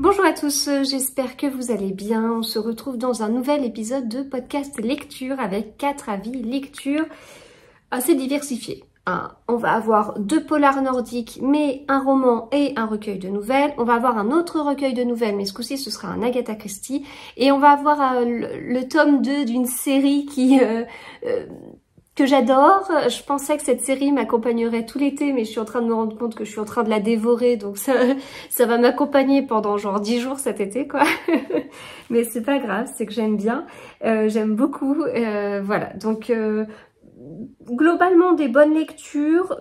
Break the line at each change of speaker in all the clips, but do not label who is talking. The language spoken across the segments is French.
Bonjour à tous, j'espère que vous allez bien. On se retrouve dans un nouvel épisode de podcast lecture avec 4 avis lecture assez diversifiés. On va avoir 2 polars nordiques, mais un roman et un recueil de nouvelles. On va avoir un autre recueil de nouvelles, mais ce coup-ci ce sera un Agatha Christie. Et on va avoir le tome 2 d'une série que j'adore. Je pensais que cette série m'accompagnerait tout l'été, mais je suis en train de me rendre compte que je suis en train de la dévorer, donc ça va m'accompagner pendant genre 10 jours cet été, quoi. Mais c'est pas grave, c'est que j'aime bien, j'aime beaucoup, voilà. Donc, globalement, des bonnes lectures.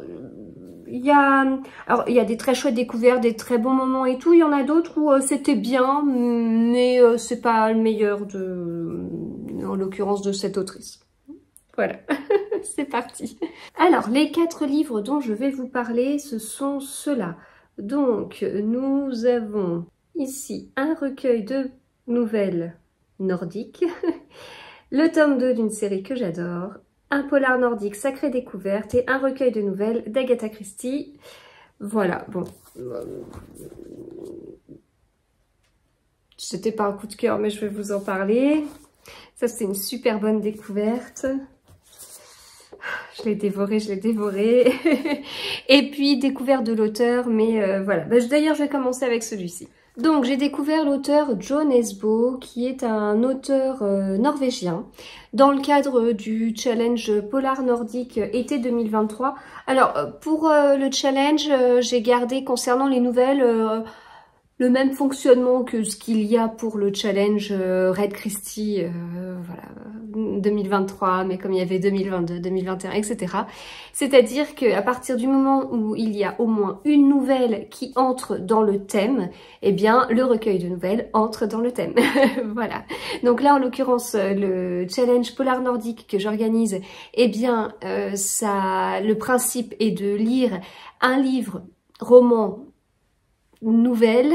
Il y a des très chouettes découvertes, des très bons moments et tout. Il y en a d'autres où c'était bien, mais c'est pas le meilleur en l'occurrence de cette autrice. Voilà, c'est parti. Alors, les 4 livres dont je vais vous parler, ce sont ceux-là. Donc, nous avons ici un recueil de nouvelles nordiques, le tome 2 d'une série que j'adore, un polar nordique Sacrée Découverte et un recueil de nouvelles d'Agatha Christie. Voilà, bon. C'était pas un coup de cœur, mais je vais vous en parler. Ça, c'est une super bonne découverte. Je l'ai dévoré, je l'ai dévoré. Et puis, découverte de l'auteur, mais voilà. D'ailleurs, je vais commencer avec celui-ci. Donc, j'ai découvert l'auteur Jo Nesbø, qui est un auteur norvégien, dans le cadre du challenge Polar Nordique été 2023. Alors, pour le challenge, j'ai gardé, concernant les nouvelles, le même fonctionnement que ce qu'il y a pour le challenge Red Christie, voilà, 2023, mais comme il y avait 2022, 2021, etc. C'est-à-dire qu'à partir du moment où il y a au moins une nouvelle qui entre dans le thème, eh bien, le recueil de nouvelles entre dans le thème. Voilà. Donc là, en l'occurrence, le challenge Polar Nordique que j'organise, eh bien, le principe est de lire un livre, roman, nouvelle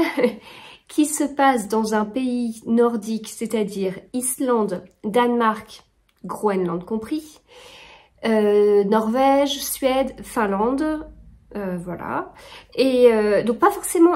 qui se passe dans un pays nordique, c'est-à-dire Islande, Danemark, Groenland compris, Norvège, Suède, Finlande, voilà. Et donc pas forcément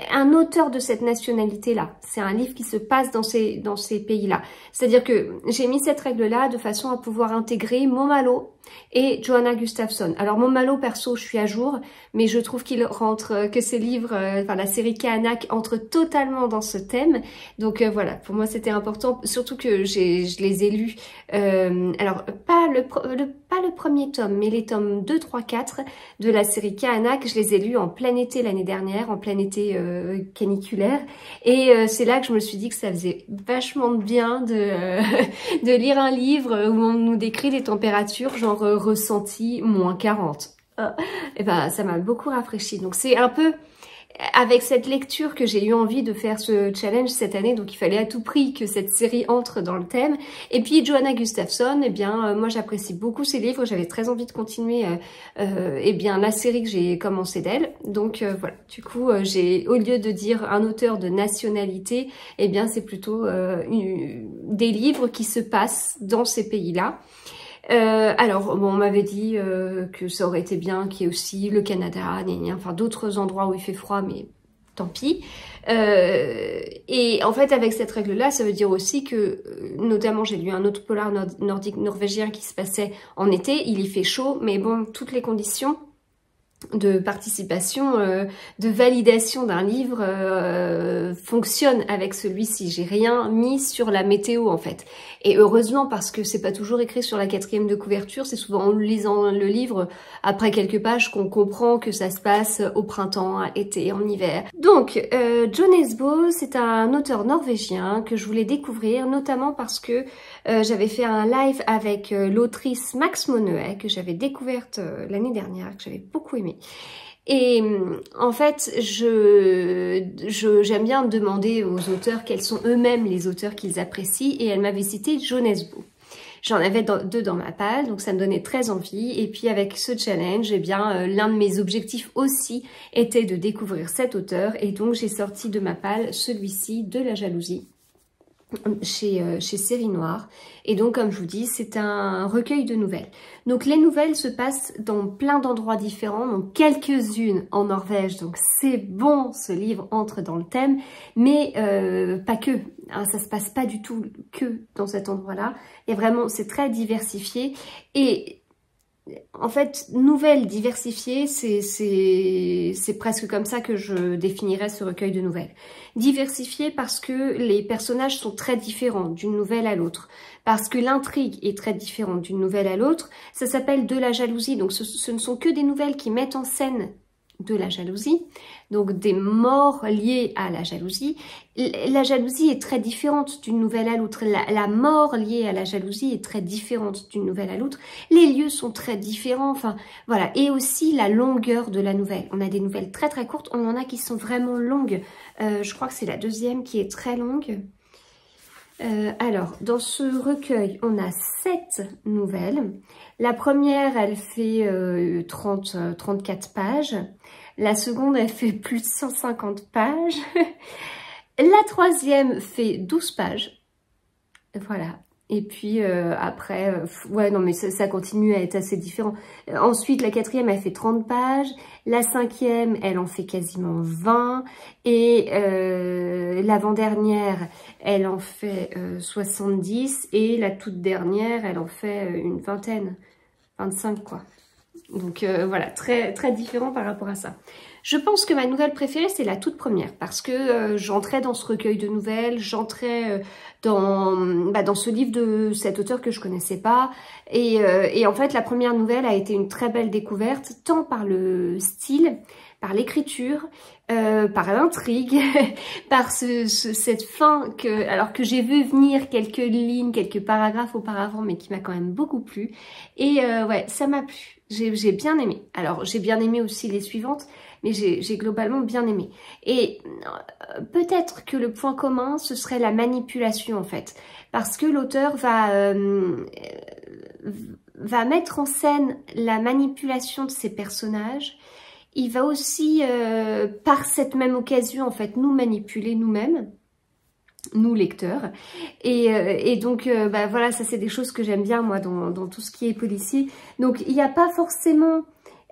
un auteur de cette nationalité-là. C'est un livre qui se passe dans ces pays-là. C'est-à-dire que j'ai mis cette règle-là de façon à pouvoir intégrer Momalo et Johanna Gustafsson. Alors Momalo, perso, je suis à jour, mais je trouve qu'il rentre, que ces livres, enfin la série Kahanak entre totalement dans ce thème. Donc voilà, pour moi c'était important, surtout que je les ai lus. Alors pas le premier tome, mais les tomes 2, 3, 4 de la série Kahanak, je les ai lus en plein été l'année dernière, en plein été caniculaire. Et c'est là que je me suis dit que ça faisait vachement de bien de lire un livre où on nous décrit les températures, genre ressenti moins 40. Et ben ça m'a beaucoup rafraîchi. Donc c'est un peu avec cette lecture que j'ai eu envie de faire ce challenge cette année, donc il fallait à tout prix que cette série entre dans le thème. Et puis Johanna Gustafsson, eh bien moi j'apprécie beaucoup ses livres, j'avais très envie de continuer eh bien la série que j'ai commencé d'elle. Donc voilà, du coup j'ai, au lieu de dire un auteur de nationalité, eh bien c'est plutôt des livres qui se passent dans ces pays-là. Alors, bon, on m'avait dit que ça aurait été bien qu'il y ait aussi le Canada, enfin d'autres endroits où il fait froid, mais tant pis. Et en fait, avec cette règle-là, ça veut dire aussi que, notamment, j'ai lu un autre polar nordique norvégien qui se passait en été, il y fait chaud, mais bon, toutes les conditions de participation, de validation d'un livre fonctionne avec celui-ci. J'ai rien mis sur la météo en fait. Et heureusement, parce que c'est pas toujours écrit sur la 4e de couverture, c'est souvent en lisant le livre après quelques pages qu'on comprend que ça se passe au printemps, à l'été, en hiver. Donc, Jo Nesbø, c'est un auteur norvégien que je voulais découvrir, notamment parce que j'avais fait un live avec l'autrice Max Monøe, que j'avais découverte l'année dernière, que j'avais beaucoup aimé. Et en fait, j'aime bien demander aux auteurs quels sont eux-mêmes les auteurs qu'ils apprécient, et elle m'avait cité Jo Nesbø. J'en avais 2 dans ma palle, donc ça me donnait très envie. Et puis avec ce challenge, eh bien l'un de mes objectifs aussi était de découvrir cet auteur, et donc j'ai sorti de ma palle celui-ci, De la jalousie, chez Série Noire. Et donc, comme je vous dis, c'est un recueil de nouvelles. Donc, les nouvelles se passent dans plein d'endroits différents, donc quelques-unes en Norvège. Donc, c'est bon, ce livre entre dans le thème, mais pas que. Hein, ça se passe pas du tout que dans cet endroit-là. Et vraiment, c'est très diversifié. Et en fait, nouvelles diversifiées, c'est presque comme ça que je définirais ce recueil de nouvelles. Diversifié parce que les personnages sont très différents d'une nouvelle à l'autre, parce que l'intrigue est très différente d'une nouvelle à l'autre. Ça s'appelle de la jalousie, donc ce ne sont que des nouvelles qui mettent en scène de la jalousie, donc des morts liées à la jalousie. La jalousie est très différente d'une nouvelle à l'autre. La mort liée à la jalousie est très différente d'une nouvelle à l'autre. Les lieux sont très différents, enfin voilà. Et aussi la longueur de la nouvelle. On a des nouvelles très très courtes, on en a qui sont vraiment longues. Je crois que c'est la deuxième qui est très longue. Alors, dans ce recueil, on a 7 nouvelles. La première, elle fait 34 pages. La seconde, elle fait plus de 150 pages. La troisième fait 12 pages. Voilà. Et puis après, ouais, non, mais ça continue à être assez différent. Ensuite, la quatrième, elle fait 30 pages. La cinquième, elle en fait quasiment 20. Et l'avant-dernière, elle en fait 70. Et la toute dernière, elle en fait une vingtaine. 25, quoi. Donc voilà, très, très différent par rapport à ça. Je pense que ma nouvelle préférée, c'est la toute première, parce que j'entrais dans ce recueil de nouvelles, j'entrais dans ce livre de cet auteur que je connaissais pas, et en fait, la première nouvelle a été une très belle découverte, tant par le style, par l'écriture, par l'intrigue, par cette fin alors que j'ai vu venir quelques lignes, quelques paragraphes auparavant, mais qui m'a quand même beaucoup plu. Et ouais, ça m'a plu. J'ai bien aimé. Alors, j'ai bien aimé aussi les suivantes, mais j'ai globalement bien aimé. Et peut-être que le point commun, ce serait la manipulation, en fait. Parce que l'auteur va mettre en scène la manipulation de ses personnages. Il va aussi, par cette même occasion, en fait, nous manipuler nous-mêmes, nous lecteurs. Et donc, bah, voilà, ça c'est des choses que j'aime bien, moi, dans tout ce qui est policier. Donc, il n'y a pas forcément...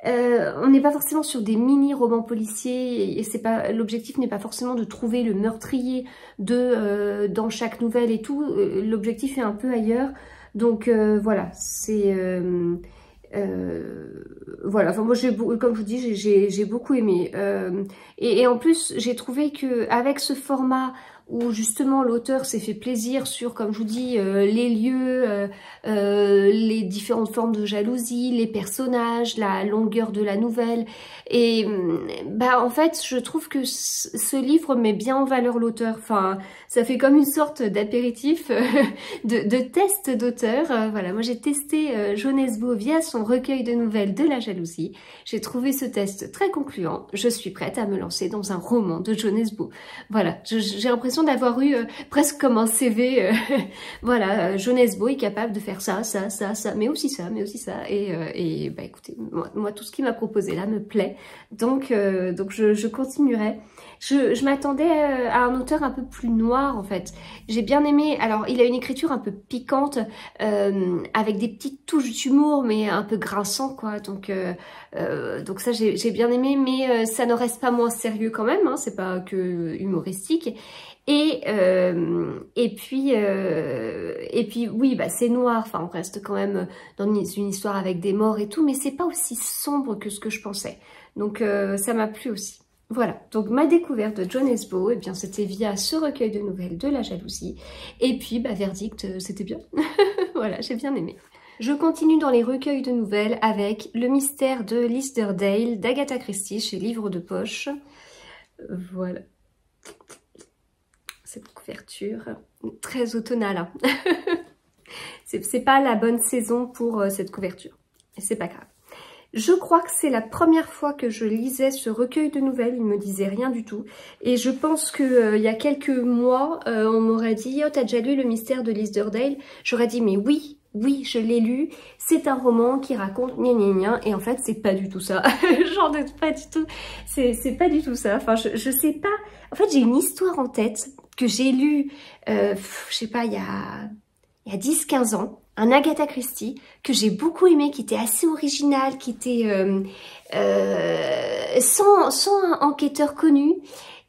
on n'est pas forcément sur des mini-romans policiers, et l'objectif n'est pas forcément de trouver le meurtrier dans chaque nouvelle et tout. L'objectif est un peu ailleurs. Donc, voilà, c'est... voilà, enfin moi comme je vous dis, j'ai beaucoup aimé, et en plus j'ai trouvé que avec ce format où justement l'auteur s'est fait plaisir sur, comme je vous dis, les lieux, les différentes formes de jalousie, les personnages, la longueur de la nouvelle, et bah en fait je trouve que ce livre met bien en valeur l'auteur. Enfin, ça fait comme une sorte d'apéritif, de test d'auteur. Voilà, moi j'ai testé Jonesbo via son recueil de nouvelles de la jalousie. J'ai trouvé ce test très concluant. Je suis prête à me lancer dans un roman de Jonesbo. Voilà, j'ai l'impression d'avoir eu presque comme un CV. Voilà, Jonesbo est capable de faire ça, ça, ça, ça, mais aussi ça, mais aussi ça. Et bah écoutez, moi tout ce qu'il m'a proposé là me plaît. Donc je continuerai. Je m'attendais à un auteur un peu plus noir en fait. J'ai bien aimé, alors il a une écriture un peu piquante, avec des petites touches d'humour mais un peu grinçant quoi. Donc ça j'ai bien aimé, mais ça ne reste pas moins sérieux quand même, hein, c'est pas que humoristique. Et puis oui, bah c'est noir, enfin on reste quand même dans une histoire avec des morts et tout, mais c'est pas aussi sombre que ce que je pensais. Donc ça m'a plu aussi. Voilà, donc ma découverte de Jonesbo, eh bien c'était via ce recueil de nouvelles de la jalousie. Et puis, bah verdict, c'était bien. Voilà, j'ai bien aimé. Je continue dans les recueils de nouvelles avec Le mystère de Lisderdale d'Agatha Christie chez Livre de Poche. Voilà. Cette couverture, très automnale. Hein. C'est pas la bonne saison pour cette couverture. Et c'est pas grave. Je crois que c'est la première fois que je lisais ce recueil de nouvelles, il ne me disait rien du tout. Et je pense que il y a quelques mois, on m'aurait dit « Oh, t'as déjà lu Le mystère de Lisderdale ?» J'aurais dit « Mais oui, oui, je l'ai lu, c'est un roman qui raconte gna gna gna. » Et en fait, c'est pas du tout ça. J'en doute pas du tout. C'est pas du tout ça. Enfin, je sais pas. En fait, j'ai une histoire en tête que j'ai lu, je sais pas, il y a 10-15 ans, un Agatha Christie que j'ai beaucoup aimé, qui était assez original, qui était sans un enquêteur connu.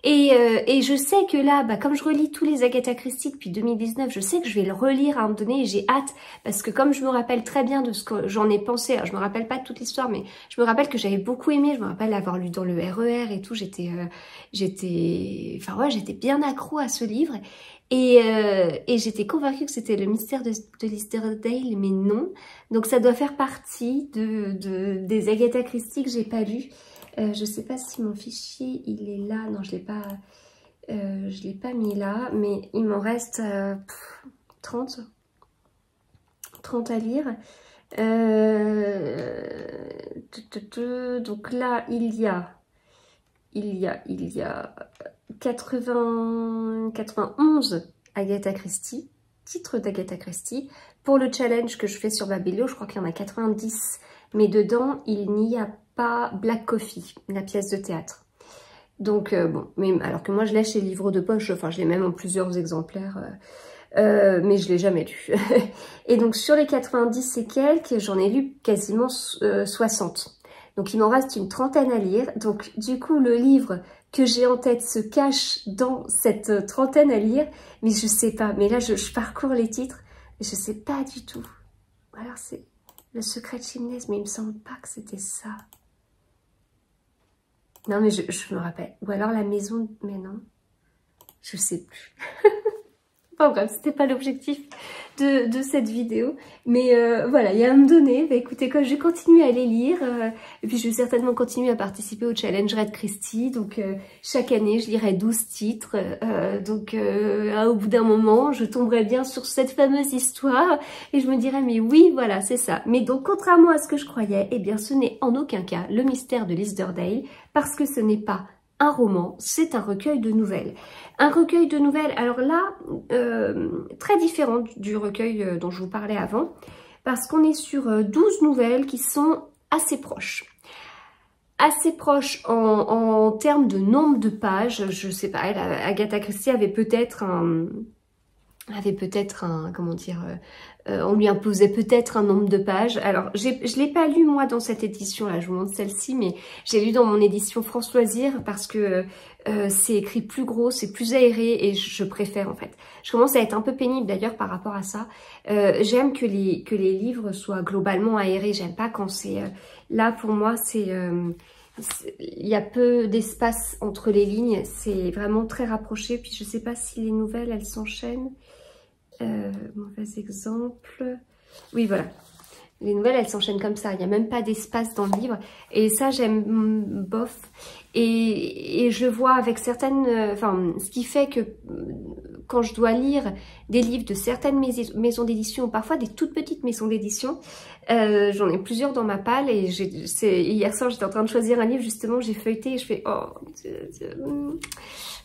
Et je sais que là, comme je relis tous les Agatha Christie depuis 2019, je sais que je vais le relire à un moment donné et j'ai hâte parce que comme je me rappelle très bien de ce que j'en ai pensé, alors je me rappelle pas toute l'histoire, mais je me rappelle que j'avais beaucoup aimé, je me rappelle l'avoir lu dans le RER et tout, j'étais bien accro à ce livre et j'étais convaincue que c'était le mystère de Listerdale, mais non. Donc ça doit faire partie des Agatha Christie que j'ai pas lu. Je sais pas si mon fichier il est là, non je l'ai pas mis là, mais il m'en reste 30 à lire. Donc là il y a 91 Agatha Christie, titres d'Agatha Christie. Pour le challenge que je fais sur Babelio, je crois qu'il y en a 90, mais dedans il n'y a pas Black Coffee, la pièce de théâtre. Donc bon, mais alors que moi je l'ai chez Livre de Poche, enfin je l'ai même en plusieurs exemplaires, mais je l'ai jamais lu. Et donc sur les 90 et quelques, j'en ai lu quasiment 60. Donc il m'en reste une trentaine à lire. Donc du coup le livre que j'ai en tête se cache dans cette trentaine à lire, mais je sais pas. Mais là je parcours les titres, et je sais pas du tout. Alors c'est Le Secret de Chimnès, mais il me semble pas que c'était ça. Non mais je me rappelle. Ou alors La Maison, mais non. Je sais plus. Enfin bref, c'était pas l'objectif de cette vidéo. Mais voilà, il y a à me donner. Bah, écoutez, quand je continue à les lire, et puis je vais certainement continuer à participer au Challenge Red Christie. Donc chaque année, je lirai 12 titres. Au bout d'un moment, je tomberai bien sur cette fameuse histoire. Et je me dirai, mais oui, voilà, c'est ça. Mais donc, contrairement à ce que je croyais, eh bien, ce n'est en aucun cas le mystère de Listerdale. Parce que ce n'est pas un roman, c'est un recueil de nouvelles. Un recueil de nouvelles, alors là, très différent du recueil dont je vous parlais avant, parce qu'on est sur 12 nouvelles qui sont assez proches. Assez proches en termes de nombre de pages. Je sais pas, Agatha Christie avait peut-être un... comment dire, on lui imposait peut-être un nombre de pages. Alors, je l'ai pas lu moi dans cette édition là, je vous montre celle-ci, mais j'ai lu dans mon édition France Loisirs parce que c'est écrit plus gros, c'est plus aéré et je préfère en fait. Je commence à être un peu pénible d'ailleurs par rapport à ça. J'aime que les livres soient globalement aérés, j'aime pas quand c'est... là pour moi c'est... il y a peu d'espace entre les lignes, c'est vraiment très rapproché. Puis je sais pas si les nouvelles elles s'enchaînent. Mauvais exemple. Oui, voilà. Les nouvelles, elles s'enchaînent comme ça. Il n'y a même pas d'espace dans le livre. Et ça, j'aime bof. Et je vois avec certaines... Enfin, ce qui fait que quand je dois lire des livres de certaines maisons d'édition, parfois des toutes petites maisons d'édition, j'en ai plusieurs dans ma palle. Et hier soir, j'étais en train de choisir un livre, justement, j'ai feuilleté et je fais... Oh,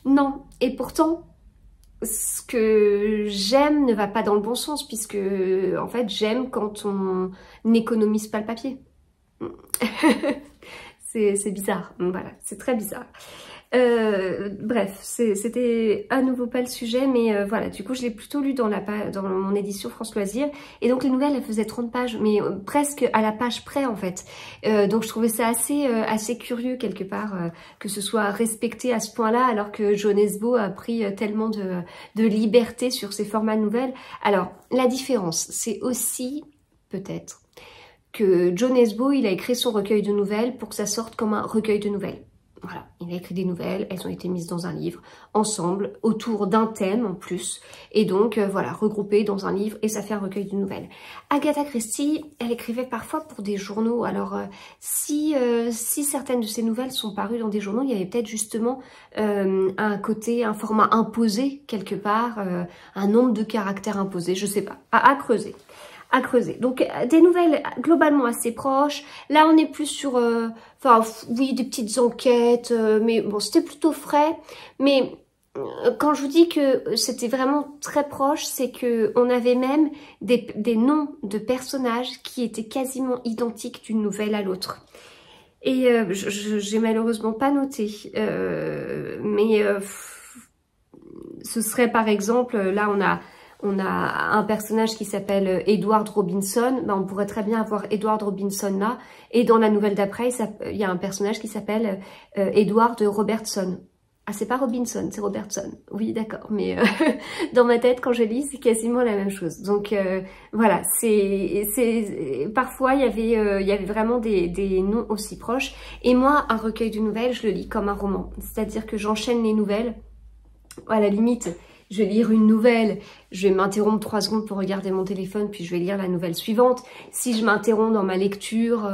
non. Et pourtant... ce que j'aime ne va pas dans le bon sens, puisque en fait j'aime quand on n'économise pas le papier. C'est bizarre, voilà, c'est très bizarre. Bref, c'était à nouveau pas le sujet, mais voilà, du coup je l'ai plutôt lu dans mon édition France Loisirs, et donc les nouvelles elles faisaient 30 pages, mais presque à la page près en fait. Donc je trouvais ça assez curieux quelque part, que ce soit respecté à ce point-là, alors que Jon Nesbø a pris tellement de liberté sur ses formats de nouvelles. Alors la différence, c'est aussi peut-être que Jon Nesbø, il a écrit son recueil de nouvelles pour que ça sorte comme un recueil de nouvelles. Voilà, il a écrit des nouvelles, elles ont été mises dans un livre, ensemble, autour d'un thème en plus, et donc voilà, regroupées dans un livre, et ça fait un recueil de nouvelles. Agatha Christie, elle écrivait parfois pour des journaux, alors si certaines de ces nouvelles sont parues dans des journaux, il y avait peut-être justement un format imposé quelque part, un nombre de caractères imposés, je sais pas, à creuser. Donc des nouvelles globalement assez proches. Là on est plus sur, oui, des petites enquêtes, mais bon c'était plutôt frais. Mais quand je vous dis que c'était vraiment très proche, c'est que on avait même des noms de personnages qui étaient quasiment identiques d'une nouvelle à l'autre. Et j'ai malheureusement pas noté, mais ce serait par exemple, là on a un personnage qui s'appelle Edward Robinson, ben, on pourrait très bien avoir Edward Robinson là, et dans la nouvelle d'après, il y a un personnage qui s'appelle Edward Robertson. Ah, c'est pas Robinson, c'est Robertson. Oui, d'accord, mais dans ma tête, quand je lis, c'est quasiment la même chose. Donc voilà, parfois il y avait vraiment des noms aussi proches. Et moi, un recueil de nouvelles, je le lis comme un roman. C'est-à-dire que j'enchaîne les nouvelles. À la limite, je vais lire une nouvelle, je vais m'interrompre 3 secondes pour regarder mon téléphone, puis je vais lire la nouvelle suivante. Si je m'interromps dans ma lecture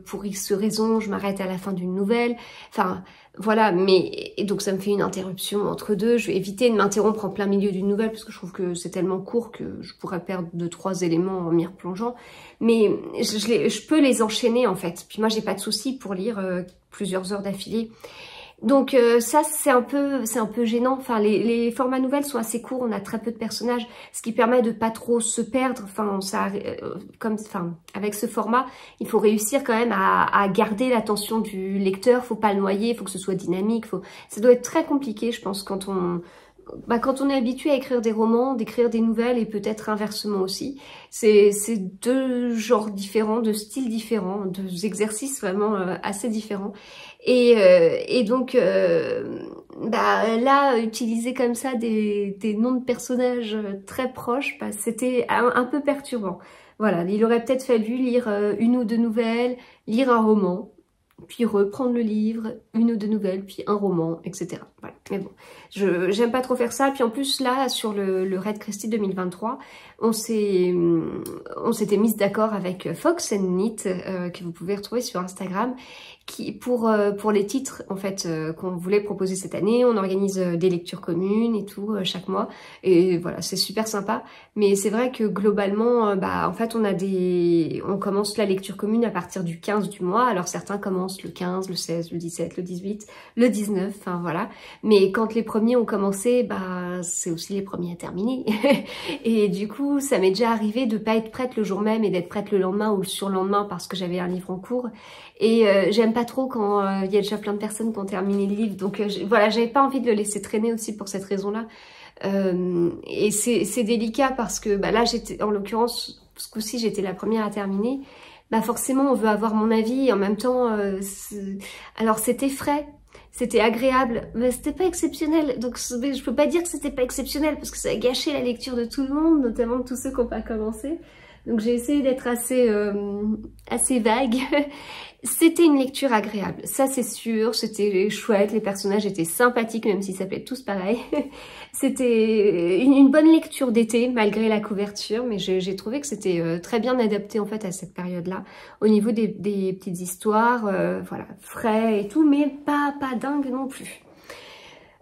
pour X raison, je m'arrête à la fin d'une nouvelle. Enfin, voilà, et donc ça me fait une interruption entre deux. Je vais éviter de m'interrompre en plein milieu d'une nouvelle, parce que je trouve que c'est tellement court que je pourrais perdre 2-3 éléments en m'y replongeant. Mais je peux les enchaîner, en fait. Puis moi, j'ai pas de souci pour lire plusieurs heures d'affilée. Donc ça c'est un peu gênant. Enfin les formats nouvelles sont assez courts, on a très peu de personnages, ce qui permet de pas trop se perdre. Enfin avec ce format, il faut réussir quand même à garder l'attention du lecteur, faut pas le noyer, faut que ce soit dynamique, ça doit être très compliqué je pense quand on est habitué à écrire des romans, d'écrire des nouvelles et peut-être inversement aussi. C'est deux genres différents, deux styles différents, deux exercices vraiment assez différents. Et donc, là, utiliser comme ça des noms de personnages très proches, c'était un peu perturbant. Voilà, il aurait peut-être fallu lire une ou deux nouvelles, lire un roman, puis reprendre le livre, une ou deux nouvelles, puis un roman, etc. Voilà. Mais bon, j'aime pas trop faire ça. Puis en plus, là, sur le Read Christie 2023, on s'était mis d'accord avec Fox and Knit, que vous pouvez retrouver sur Instagram, pour les titres en fait qu'on voulait proposer cette année. On organise des lectures communes et tout chaque mois, et voilà, c'est super sympa. Mais c'est vrai que globalement en fait on commence la lecture commune à partir du 15 du mois. Alors certains commencent le 15, le 16, le 17, le 18, le 19, enfin voilà. Mais quand les premiers ont commencé, c'est aussi les premiers à terminer. Et du coup, ça m'est déjà arrivé de pas être prête le jour même et d'être prête le lendemain ou le surlendemain parce que j'avais un livre en cours. Et j'aime pas trop quand il y a déjà plein de personnes qui ont terminé le livre. Donc voilà, j'avais pas envie de le laisser traîner aussi pour cette raison-là. Et c'est délicat parce que là, en l'occurrence, ce coup-ci, j'étais la première à terminer. Forcément, on veut avoir mon avis et en même temps, alors c'était frais. C'était agréable, mais c'était pas exceptionnel. Donc je peux pas dire que c'était pas exceptionnel parce que ça a gâché la lecture de tout le monde, notamment de tous ceux qui n'ont pas commencé. Donc j'ai essayé d'être assez vague. C'était une lecture agréable, ça c'est sûr, c'était chouette, les personnages étaient sympathiques même s'ils s'appelaient tous pareil. C'était une bonne lecture d'été malgré la couverture, mais j'ai trouvé que c'était très bien adapté en fait à cette période-là, au niveau des petites histoires, voilà, frais et tout, mais pas dingue non plus.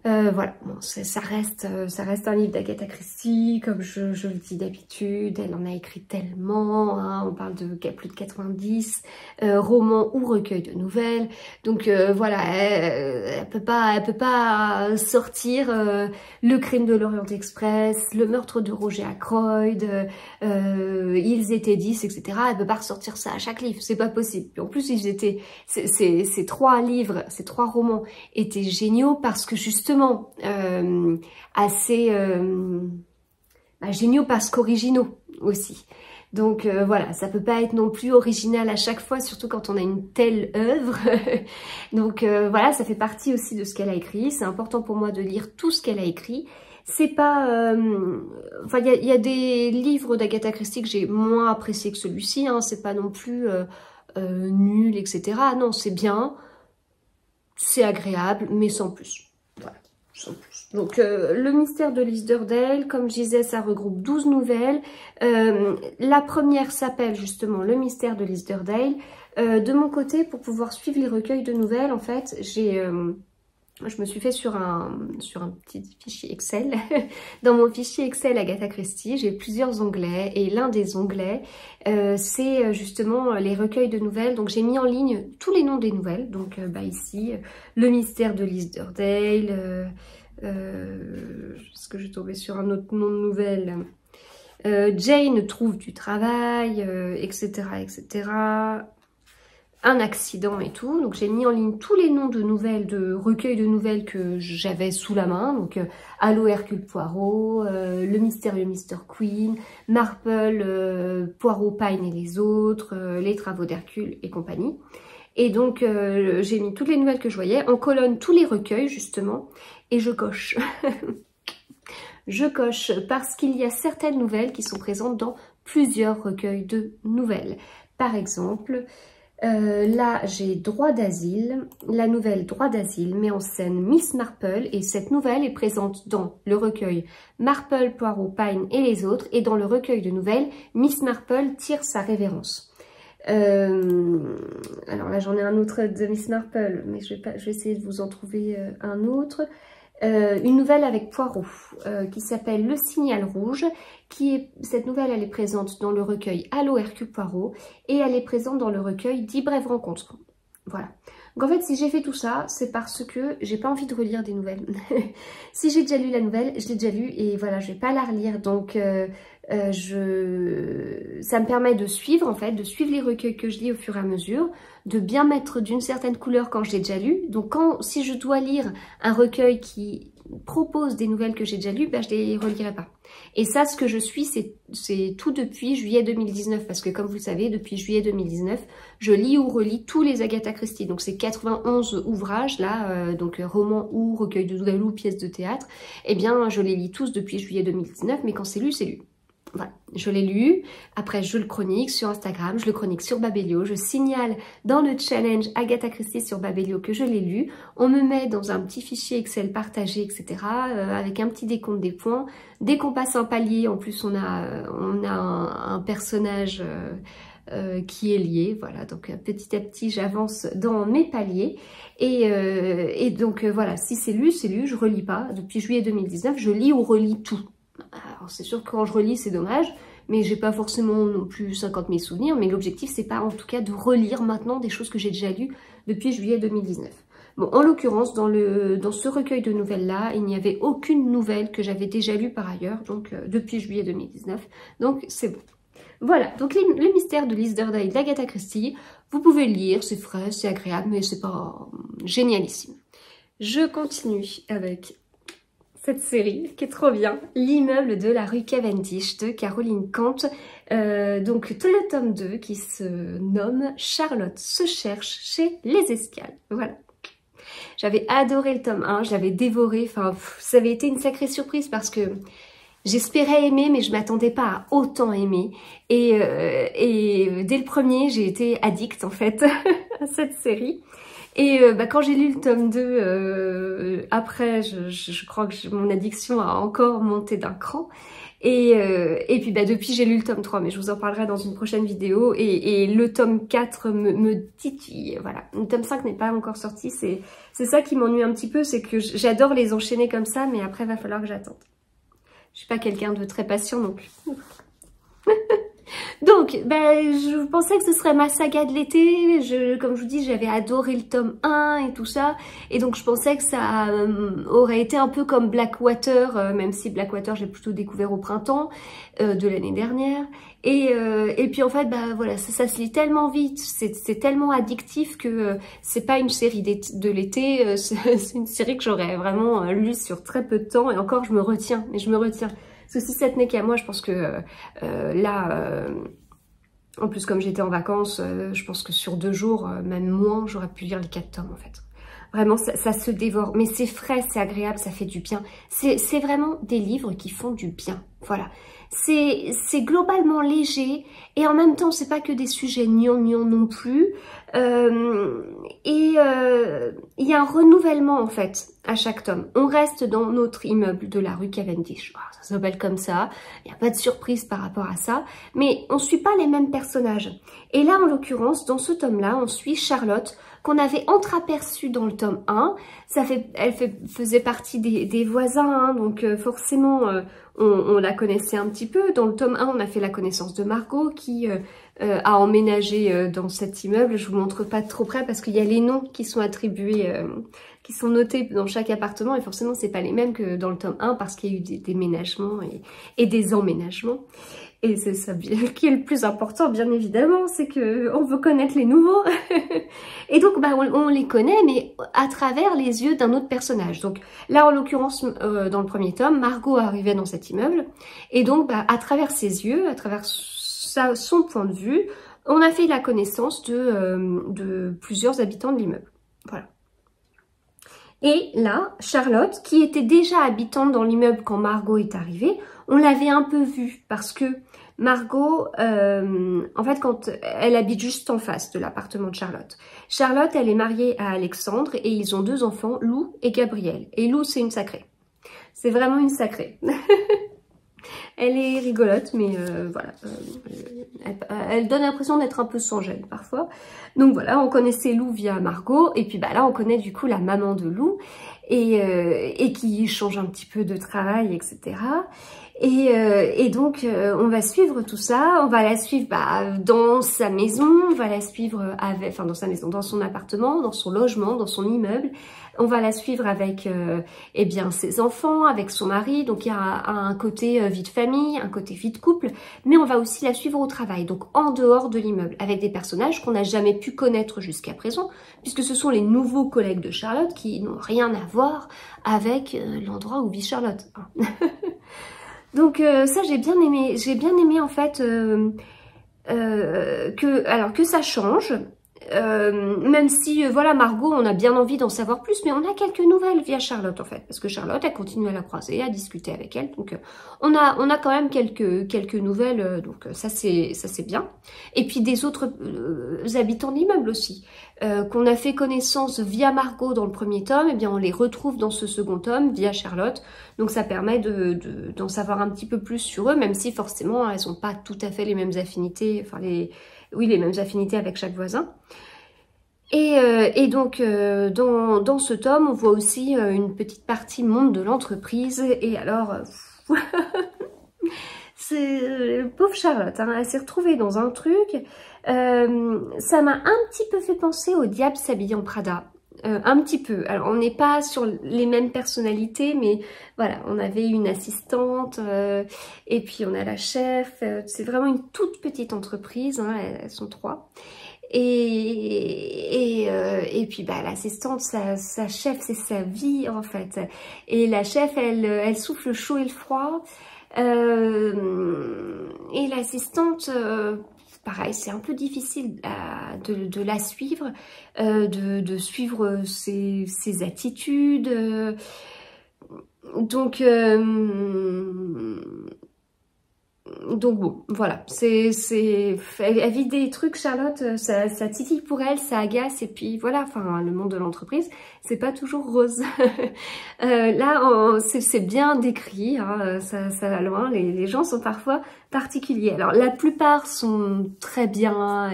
Voilà, bon, ça reste un livre d'Agatha Christie, comme je le dis d'habitude. Elle en a écrit tellement, hein, on parle de plus de 90 romans ou recueils de nouvelles. Donc voilà, elle peut pas sortir Le crime de l'Orient Express, Le meurtre de Roger Ackroyd, Ils étaient 10, etc. Elle peut pas ressortir ça à chaque livre, c'est pas possible. Puis en plus, ces 3 livres, ces 3 romans étaient géniaux parce que justement géniaux parce qu'originaux aussi. Donc voilà, ça peut pas être non plus original à chaque fois, surtout quand on a une telle œuvre. Donc voilà, ça fait partie aussi de ce qu'elle a écrit. C'est important pour moi de lire tout ce qu'elle a écrit. C'est pas... Enfin, il y a des livres d'Agatha Christie que j'ai moins apprécié que celui-ci. Hein. C'est pas non plus nul, etc. Non, c'est bien, c'est agréable, mais sans plus. Voilà. Donc le mystère de Lisderdale, comme je disais, ça regroupe 12 nouvelles. La première s'appelle justement Le mystère de Lisderdale. De mon côté, pour pouvoir suivre les recueils de nouvelles, en fait, je me suis fait sur un petit fichier Excel. Dans mon fichier Excel Agatha Christie, j'ai plusieurs onglets et l'un des onglets, c'est justement les recueils de nouvelles. Donc j'ai mis en ligne tous les noms des nouvelles. Donc ici, Le mystère de Lisderdale, est-ce que je vais tomber sur un autre nom de nouvelle, Jane trouve du travail, etc., etc. un accident et tout. Donc j'ai mis en ligne tous les noms de nouvelles, de recueils de nouvelles que j'avais sous la main. Donc Allô Hercule Poirot, Le mystérieux Mr. Queen, Marple, Poirot, Pine et les autres, Les travaux d'Hercule et compagnie. Et donc j'ai mis toutes les nouvelles que je voyais, en colonne tous les recueils justement, et je coche. Je coche parce qu'il y a certaines nouvelles qui sont présentes dans plusieurs recueils de nouvelles. Par exemple, là j'ai Droit d'asile, la nouvelle Droit d'asile met en scène Miss Marple et cette nouvelle est présente dans le recueil Marple, Poirot, Pine et les autres et dans le recueil de nouvelles Miss Marple tire sa révérence. Alors là j'en ai un autre de Miss Marple mais je vais essayer de vous en trouver un autre. Une nouvelle avec Poirot qui s'appelle Le Signal Rouge. Cette nouvelle elle est présente dans le recueil Allô Hercule Poirot et elle est présente dans le recueil 10 brèves rencontres. Voilà. Donc en fait si j'ai fait tout ça c'est parce que j'ai pas envie de relire des nouvelles. Si j'ai déjà lu la nouvelle, je l'ai déjà lue et voilà je vais pas la relire donc ça me permet de suivre en fait, de suivre les recueils que je lis au fur et à mesure, de bien mettre d'une certaine couleur quand je l'ai déjà lu. Donc si je dois lire un recueil qui propose des nouvelles que j'ai déjà lues, ben je les relirai pas. Et ça, ce que je suis, c'est tout depuis juillet 2019, parce que comme vous le savez, depuis juillet 2019, je lis ou relis tous les Agatha Christie. Donc c'est 91 ouvrages là, donc romans ou recueils de nouvelles ou pièces de théâtre. Eh bien, je les lis tous depuis juillet 2019, mais quand c'est lu, c'est lu. Voilà, je l'ai lu, après je le chronique sur Instagram, je le chronique sur Babelio, je signale dans le challenge Agatha Christie sur Babelio que je l'ai lu, on me met dans un petit fichier Excel partagé, etc. Avec un petit décompte des points. Dès qu'on passe un palier, en plus on a un personnage qui est lié, voilà, donc petit à petit j'avance dans mes paliers et donc voilà, si c'est lu, je relis pas, depuis juillet 2019, je lis ou relis tout. Alors c'est sûr que quand je relis c'est dommage, mais j'ai pas forcément non plus 50 000 souvenirs, mais l'objectif c'est pas en tout cas de relire maintenant des choses que j'ai déjà lues depuis juillet 2019. Bon, en l'occurrence, dans ce recueil de nouvelles-là, il n'y avait aucune nouvelle que j'avais déjà lue par ailleurs, donc depuis juillet 2019, donc c'est bon. Voilà, donc le mystère de Listerday d'Agatha Christie, vous pouvez le lire, c'est frais, c'est agréable, mais c'est pas génialissime. Je continue avec cette série qui est trop bien, L'immeuble de la rue Cavendish de Caroline Kant, donc tout le tome 2 qui se nomme Charlotte se cherche chez les Escales, voilà. J'avais adoré le tome 1, je l'avais dévoré, enfin ça avait été une sacrée surprise parce que j'espérais aimer mais je m'attendais pas à autant aimer et dès le premier j'ai été addict en fait à cette série. Et quand j'ai lu le tome 2, après, je crois que mon addiction a encore monté d'un cran. Et puis depuis, j'ai lu le tome 3, mais je vous en parlerai dans une prochaine vidéo. Et le tome 4 me titille, voilà. Le tome 5 n'est pas encore sorti, c'est ça qui m'ennuie un petit peu, c'est que j'adore les enchaîner comme ça, mais après, il va falloir que j'attende. Je suis pas quelqu'un de très patient non plus. Donc, je pensais que ce serait ma saga de l'été. Comme je vous dis, j'avais adoré le tome 1 et tout ça. Et donc, je pensais que ça aurait été un peu comme Blackwater, même si Blackwater, j'ai plutôt découvert au printemps de l'année dernière. Et puis, en fait, voilà, ça se lit tellement vite, c'est tellement addictif que c'est pas une série de l'été. C'est une série que j'aurais vraiment lue sur très peu de temps. Et encore, je me retiens, mais je me retiens. Parce que si ça tenait qu'à moi, je pense que en plus comme j'étais en vacances, je pense que sur 2 jours, même moins, j'aurais pu lire les 4 tomes en fait. Vraiment, ça se dévore. Mais c'est frais, c'est agréable, ça fait du bien. C'est vraiment des livres qui font du bien. Voilà. C'est globalement léger et en même temps, c'est pas que des sujets gnangnan non plus. Il y a un renouvellement en fait à chaque tome. On reste dans notre immeuble de la rue Cavendish. Oh, ça s'appelle comme ça. Il n'y a pas de surprise par rapport à ça. Mais on suit pas les mêmes personnages. Et là, en l'occurrence, dans ce tome-là, on suit Charlotte, qu'on avait entreaperçue dans le tome 1. Elle faisait partie des voisins, hein, donc forcément, on la connaissait un petit peu. Dans le tome 1, on a fait la connaissance de Margot qui a emménagé dans cet immeuble. Je vous montre pas trop près parce qu'il y a les noms qui sont attribués, qui sont notés dans chaque appartement et forcément c'est pas les mêmes que dans le tome 1 parce qu'il y a eu des déménagements et des emménagements. Et c'est ça qui est le plus important, bien évidemment, c'est que on veut connaître les nouveaux. Et donc, bah, on les connaît, mais à travers les yeux d'un autre personnage. Donc là, en l'occurrence, dans le premier tome, Margot arrivait dans cet immeuble. Et donc, bah, à travers ses yeux, à travers son point de vue, on a fait la connaissance de plusieurs habitants de l'immeuble. Voilà. Et là, Charlotte, qui était déjà habitante dans l'immeuble quand Margot est arrivée, on l'avait un peu vue parce que Margot, en fait, quand elle habite juste en face de l'appartement de Charlotte. Charlotte, elle est mariée à Alexandre et ils ont 2 enfants, Lou et Gabriel. Et Lou, c'est une sacrée. C'est vraiment une sacrée. Elle est rigolote, mais voilà, elle donne l'impression d'être un peu sans gêne parfois. Donc voilà, on connaissait Lou via Margot, et puis bah là on connaît du coup la maman de Lou, et qui change un petit peu de travail, etc. Et donc on va suivre tout ça, on va la suivre dans sa maison, on va la suivre avec, enfin dans sa maison, dans son appartement, dans son logement, dans son immeuble. On va la suivre avec eh bien ses enfants, avec son mari, donc il y a un côté vie de famille, un côté vie de couple, mais on va aussi la suivre au travail, donc en dehors de l'immeuble, avec des personnages qu'on n'a jamais pu connaître jusqu'à présent, puisque ce sont les nouveaux collègues de Charlotte qui n'ont rien à voir avec l'endroit où vit Charlotte. Donc ça j'ai bien aimé en fait que ça change. Même si voilà Margot, on a bien envie d'en savoir plus, mais on a quelques nouvelles via Charlotte en fait, parce que Charlotte elle continue à la croiser, à discuter avec elle, donc on a quand même quelques nouvelles, donc ça c'est bien. Et puis des autres habitants de l'immeuble aussi, qu'on a fait connaissance via Margot dans le premier tome, et bien on les retrouve dans ce second tome via Charlotte, donc ça permet d'en savoir un petit peu plus sur eux, même si forcément elles n'ont pas tout à fait les mêmes affinités, enfin les mêmes affinités avec chaque voisin. Et donc, dans ce tome, on voit aussi une petite partie monde de l'entreprise. Et alors, c'est pauvre Charlotte, hein, elle s'est retrouvée dans un truc. Ça m'a un petit peu fait penser au Diable s'habille en Prada. Un petit peu. Alors, on n'est pas sur les mêmes personnalités, mais voilà, on avait une assistante, et puis on a la chef. C'est vraiment une toute petite entreprise, hein, elles sont 3. Et puis bah l'assistante, sa chef, c'est sa vie en fait. Et la chef, elle souffle le chaud et le froid. Et l'assistante... pareil, c'est un peu difficile de la suivre, de suivre ses attitudes. Donc bon, voilà, elle vit des trucs, Charlotte, ça titille pour elle, ça agace, et puis voilà, enfin, le monde de l'entreprise, c'est pas toujours rose. Là, c'est bien décrit, hein, ça va loin, les gens sont parfois particuliers. Alors, la plupart sont très bien,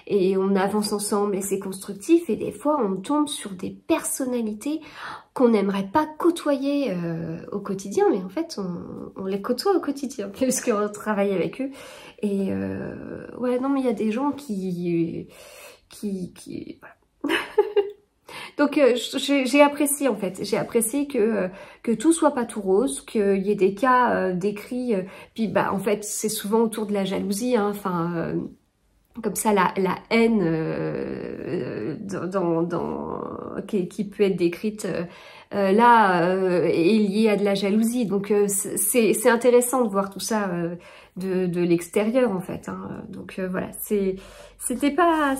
et on avance ensemble, et c'est constructif, et des fois, on tombe sur des personnalités qu'on n'aimerait pas côtoyer au quotidien, mais en fait on les côtoie au quotidien puisqu'on travaille avec eux. Et ouais, non, mais il y a des gens qui voilà. Donc j'ai apprécié en fait, j'ai apprécié que tout soit pas tout rose, qu'il y ait des cas décrits, puis bah en fait c'est souvent autour de la jalousie, hein, enfin comme ça la haine qui peut être décrite là est liée à de la jalousie, donc c'est intéressant de voir tout ça de l'extérieur en fait, hein. Donc voilà, c'était pas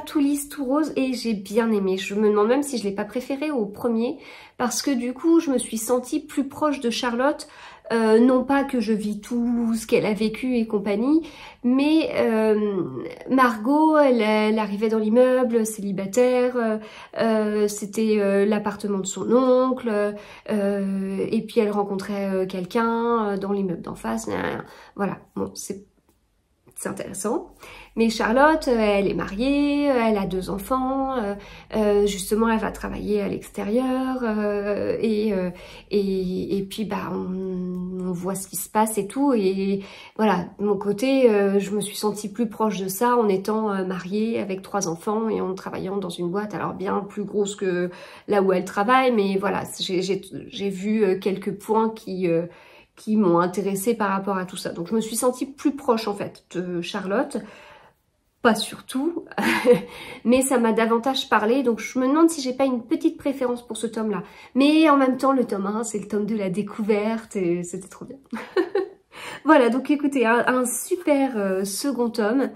tout lisse, tout rose, et j'ai bien aimé. Je me demande même si je l'ai pas préféré au premier, parce que du coup je me suis sentie plus proche de Charlotte. Non pas que je vis tout ce qu'elle a vécu et compagnie, mais Margot, elle arrivait dans l'immeuble, célibataire, c'était l'appartement de son oncle, et puis elle rencontrait quelqu'un dans l'immeuble d'en face, voilà, bon, c'est intéressant. Mais Charlotte, elle est mariée, elle a 2 enfants, justement elle va travailler à l'extérieur, et puis bah on voit ce qui se passe et tout, et voilà, de mon côté, je me suis sentie plus proche de ça en étant mariée avec 3 enfants et en travaillant dans une boîte, alors bien plus grosse que là où elle travaille, mais voilà, j'ai vu quelques points qui m'ont intéressée par rapport à tout ça. Donc je me suis sentie plus proche en fait de Charlotte. Pas surtout, mais ça m'a davantage parlé, donc je me demande si j'ai pas une petite préférence pour ce tome-là. Mais en même temps, le tome 1, c'est le tome de la découverte, et c'était trop bien. Voilà, donc écoutez, un super second tome,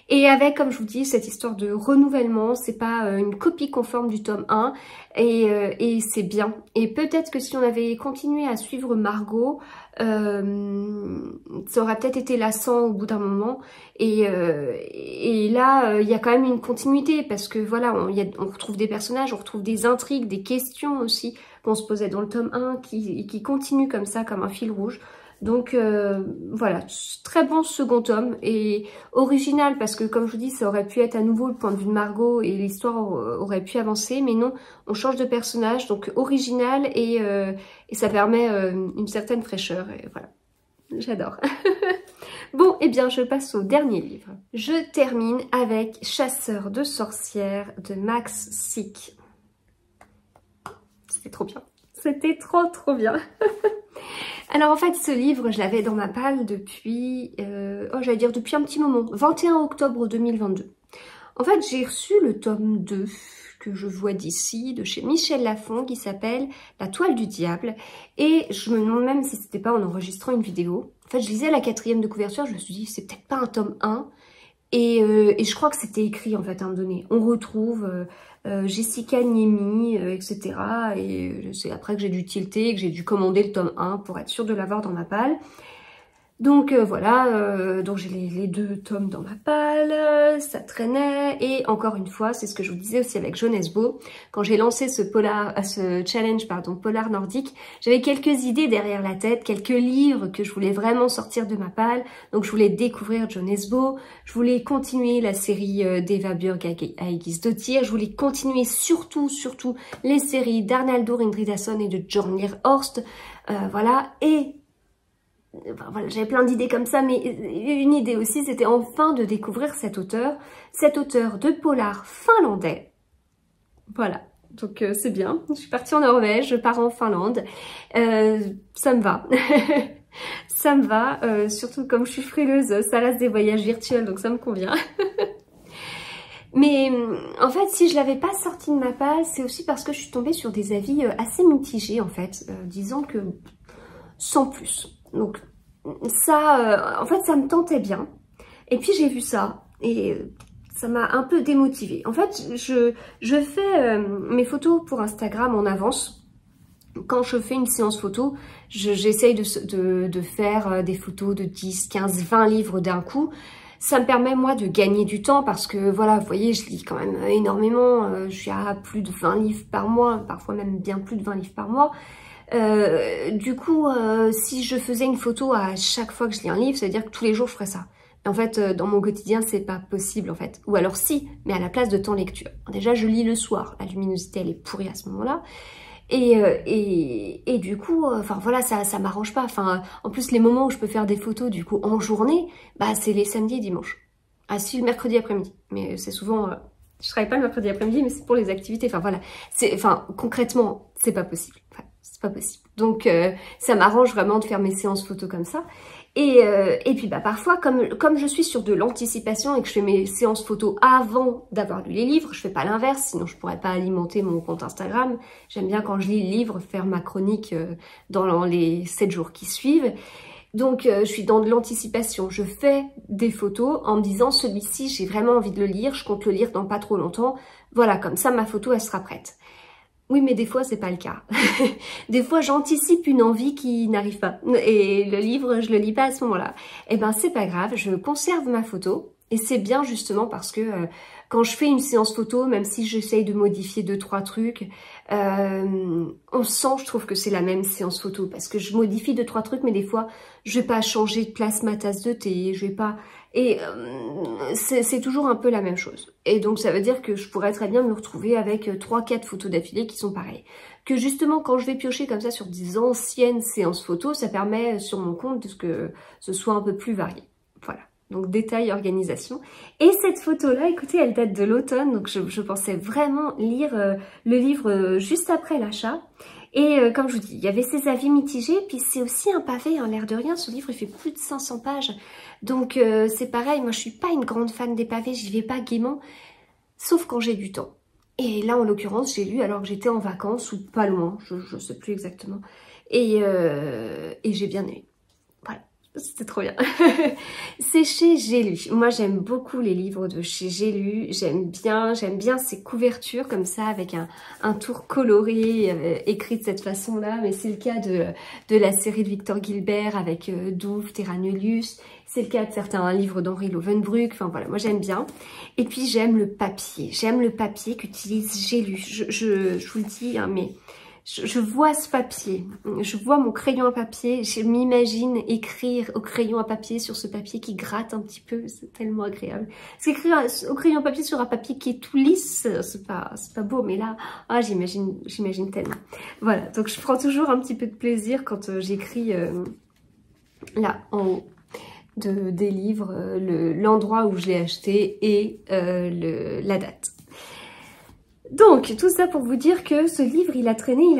et avec, comme je vous dis, cette histoire de renouvellement, c'est pas une copie conforme du tome 1, et c'est bien. Et peut-être que si on avait continué à suivre Margot, ça aurait peut-être été lassant au bout d'un moment, et là, il y a quand même une continuité, parce que voilà, on retrouve des personnages, on retrouve des intrigues, des questions aussi, qu'on se posait dans le tome 1, qui continuent comme ça, comme un fil rouge. Donc voilà, très bon second tome et original parce que comme je vous dis, ça aurait pu être à nouveau le point de vue de Margot et l'histoire aurait pu avancer, mais non, on change de personnage, donc original et ça permet une certaine fraîcheur et voilà, j'adore. Bon, et bien je passe au dernier livre. Je termine avec Chasseur de sorcières de Max Sick. C'était trop bien. C'était trop bien. Alors en fait ce livre je l'avais dans ma palle depuis, j'allais dire depuis un petit moment, 21 octobre 2022. En fait j'ai reçu le tome 2 que je vois d'ici, de chez Michel Lafon, qui s'appelle La Toile du Diable. Et je me demande même si c'était pas en enregistrant une vidéo. En fait je lisais la 4e de couverture, je me suis dit c'est peut-être pas un tome 1. Et je crois que c'était écrit en fait à un moment donné. On retrouve Jessica Niemi, etc. Et c'est après que j'ai dû tilter, que j'ai dû commander le tome 1 pour être sûre de l'avoir dans ma palle. Donc voilà, donc j'ai les 2 tomes dans ma palle, ça traînait. Et encore une fois, c'est ce que je vous disais aussi avec Jeunesse Beau. Quand j'ai lancé ce challenge polar nordique, j'avais quelques idées derrière la tête, quelques livres que je voulais vraiment sortir de ma palle. Donc je voulais découvrir Jeunesse Beau, je voulais continuer la série d'Eva Björk Aegis-Dottir, je voulais continuer surtout les séries d'Arnaldur Indridason et de Jornir Horst. Voilà, et enfin, voilà, j'avais plein d'idées comme ça, mais une idée aussi, c'était enfin de découvrir cet auteur de polar finlandais. Voilà, donc c'est bien. Je suis partie en Norvège, je pars en Finlande. Ça me va. Ça me va, surtout comme je suis frileuse, ça reste des voyages virtuels, donc ça me convient. Mais en fait, si je l'avais pas sorti de ma palle, c'est aussi parce que je suis tombée sur des avis assez mitigés, en fait, disant que sans plus. Donc ça, en fait, ça me tentait bien. Et puis j'ai vu ça et ça m'a un peu démotivée. En fait, je fais mes photos pour Instagram en avance. Quand je fais une séance photo, j'essaye de faire des photos de 10, 15, 20 livres d'un coup. Ça me permet, moi, de gagner du temps parce que, voilà, vous voyez, je lis quand même énormément. Je suis à plus de 20 livres par mois, parfois même bien plus de 20 livres par mois. Du coup, si je faisais une photo à chaque fois que je lis un livre, ça veut dire que tous les jours je ferais ça. Et en fait, dans mon quotidien, c'est pas possible en fait. Ou alors si, mais à la place de temps lecture. Déjà, je lis le soir. La luminosité, elle est pourrie à ce moment-là. Et du coup, enfin voilà, ça m'arrange pas. Enfin, en plus, les moments où je peux faire des photos du coup en journée, bah c'est les samedis et dimanches. Ah si, le mercredi après-midi. Mais c'est souvent... je travaille pas le mercredi après-midi, mais c'est pour les activités. Enfin voilà, concrètement, c'est pas possible. Enfin, c'est pas possible. Donc ça m'arrange vraiment de faire mes séances photos comme ça. Et puis bah parfois, comme je suis sur de l'anticipation et que je fais mes séances photos avant d'avoir lu les livres, je fais pas l'inverse, sinon je pourrais pas alimenter mon compte Instagram. J'aime bien quand je lis le livre, faire ma chronique dans les 7 jours qui suivent. Donc je suis dans de l'anticipation, je fais des photos en me disant celui-ci j'ai vraiment envie de le lire, je compte le lire dans pas trop longtemps, voilà comme ça ma photo elle sera prête. Oui mais des fois c'est pas le cas, des fois j'anticipe une envie qui n'arrive pas et le livre je le lis pas à ce moment-là. Et ben c'est pas grave, je conserve ma photo et c'est bien justement parce que quand je fais une séance photo, même si j'essaye de modifier 2-3 trucs, on sent, je trouve que c'est la même séance photo parce que je modifie 2-3 trucs, mais des fois, je vais pas changer de place ma tasse de thé, je vais pas... Et c'est toujours un peu la même chose. Et donc, ça veut dire que je pourrais très bien me retrouver avec 3-4 photos d'affilée qui sont pareilles. Que justement, quand je vais piocher comme ça sur des anciennes séances photos, ça permet sur mon compte que ce soit un peu plus varié. Voilà. Donc détail, organisation. Et cette photo-là, écoutez, elle date de l'automne, donc je pensais vraiment lire le livre juste après l'achat. Et comme je vous dis, il y avait ces avis mitigés, puis c'est aussi un pavé, hein, l'air de rien, ce livre il fait plus de 500 pages. Donc c'est pareil, moi je suis pas une grande fan des pavés, j'y vais pas gaiement, sauf quand j'ai du temps. Et là en l'occurrence j'ai lu alors que j'étais en vacances ou pas loin, je sais plus exactement. Et j'ai bien aimé. Voilà. C'était trop bien. C'est chez J'ai lu. Moi, j'aime beaucoup les livres de chez J'ai lu. J'aime bien ces couvertures comme ça avec un tour coloré écrit de cette façon-là. Mais c'est le cas de la série de Victor Gilbert avec Douve, Terra Nullius. C'est le cas de certains livres d'Henri Lovenbruck. Enfin voilà, moi j'aime bien. Et puis j'aime le papier. J'aime le papier qu'utilise J'ai lu. Je vous le dis, hein, mais... Je vois ce papier, je vois mon crayon à papier, je m'imagine écrire au crayon à papier sur ce papier qui gratte un petit peu, c'est tellement agréable. Parce qu'écrire au crayon à papier sur un papier qui est tout lisse, c'est pas beau, mais là, ah, j'imagine tellement. Voilà, donc je prends toujours un petit peu de plaisir quand j'écris là, en haut des livres, l'endroit où je l'ai acheté et la date. Donc, tout ça pour vous dire que ce livre, il a traîné.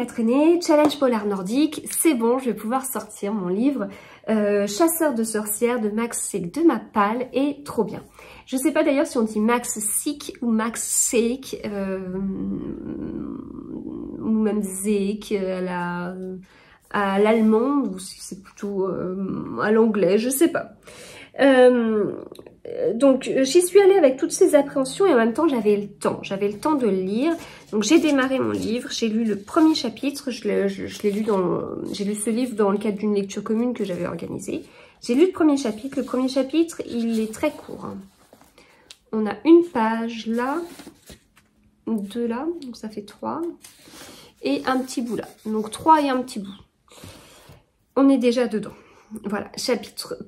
Challenge polar nordique, c'est bon, je vais pouvoir sortir mon livre. Chasseur de sorcières de Max Seek de ma palle est trop bien. Je sais pas d'ailleurs si on dit Max Seek ou Max Seek, ou même Seek à l'allemande, ou si c'est plutôt à l'anglais, je sais pas. Donc j'y suis allée avec toutes ces appréhensions et en même temps j'avais le temps de le lire. Donc j'ai démarré mon livre, j'ai lu le premier chapitre, j'ai lu ce livre dans le cadre d'une lecture commune que j'avais organisée. J'ai lu le premier chapitre il est très court, hein. On a une page là, deux là, donc ça fait 3, et un petit bout là, donc 3 et un petit bout. On est déjà dedans. Voilà,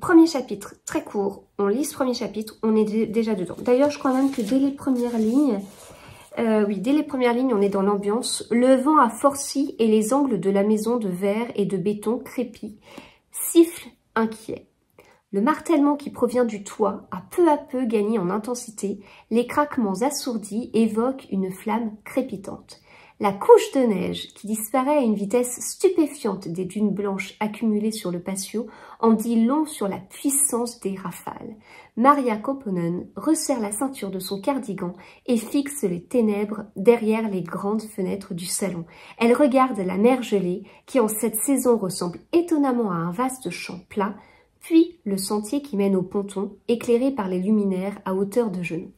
premier chapitre, très court, on lit ce premier chapitre, on est déjà dedans. D'ailleurs, je crois même que dès les premières lignes, on est dans l'ambiance. Le vent a forci et les angles de la maison de verre et de béton crépit, siffle inquiet. Le martèlement qui provient du toit a peu à peu gagné en intensité, les craquements assourdis évoquent une flamme crépitante. La couche de neige, qui disparaît à une vitesse stupéfiante des dunes blanches accumulées sur le patio, en dit long sur la puissance des rafales. Maria Kopponen resserre la ceinture de son cardigan et fixe les ténèbres derrière les grandes fenêtres du salon. Elle regarde la mer gelée, qui en cette saison ressemble étonnamment à un vaste champ plat, puis le sentier qui mène au ponton, éclairé par les luminaires à hauteur de genoux.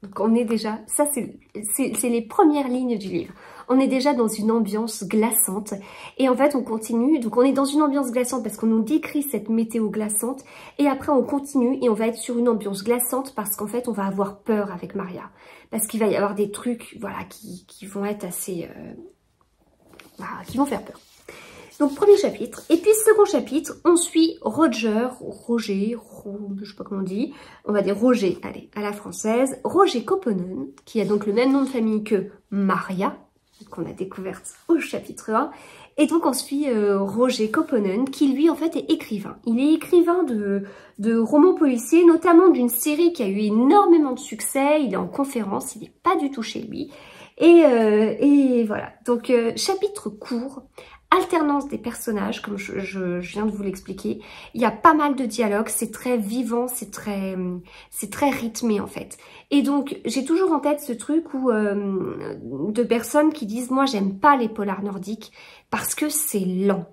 Donc on est déjà, ça c'est les premières lignes du livre. On est déjà dans une ambiance glaçante et en fait on continue, donc on est dans une ambiance glaçante parce qu'on nous décrit cette météo glaçante et après on continue et on va être sur une ambiance glaçante parce qu'en fait on va avoir peur avec Maria. Parce qu'il va y avoir des trucs voilà, qui vont être assez... qui vont faire peur. Donc premier chapitre, et puis second chapitre, on suit Roger, je sais pas comment on dit, on va dire Roger, allez, à la française, Roger Kopponen, qui a donc le même nom de famille que Maria, qu'on a découverte au chapitre 1, et donc on suit Roger Kopponen, qui lui en fait est écrivain. Il est écrivain de romans policiers, notamment d'une série qui a eu énormément de succès, il est en conférence, il n'est pas du tout chez lui, et voilà, donc chapitre court, alternance des personnages, comme je viens de vous l'expliquer. Il y a pas mal de dialogues, c'est très vivant, c'est très rythmé en fait. Et donc, j'ai toujours en tête ce truc où de personnes qui disent « Moi, j'aime pas les polars nordiques parce que c'est lent. »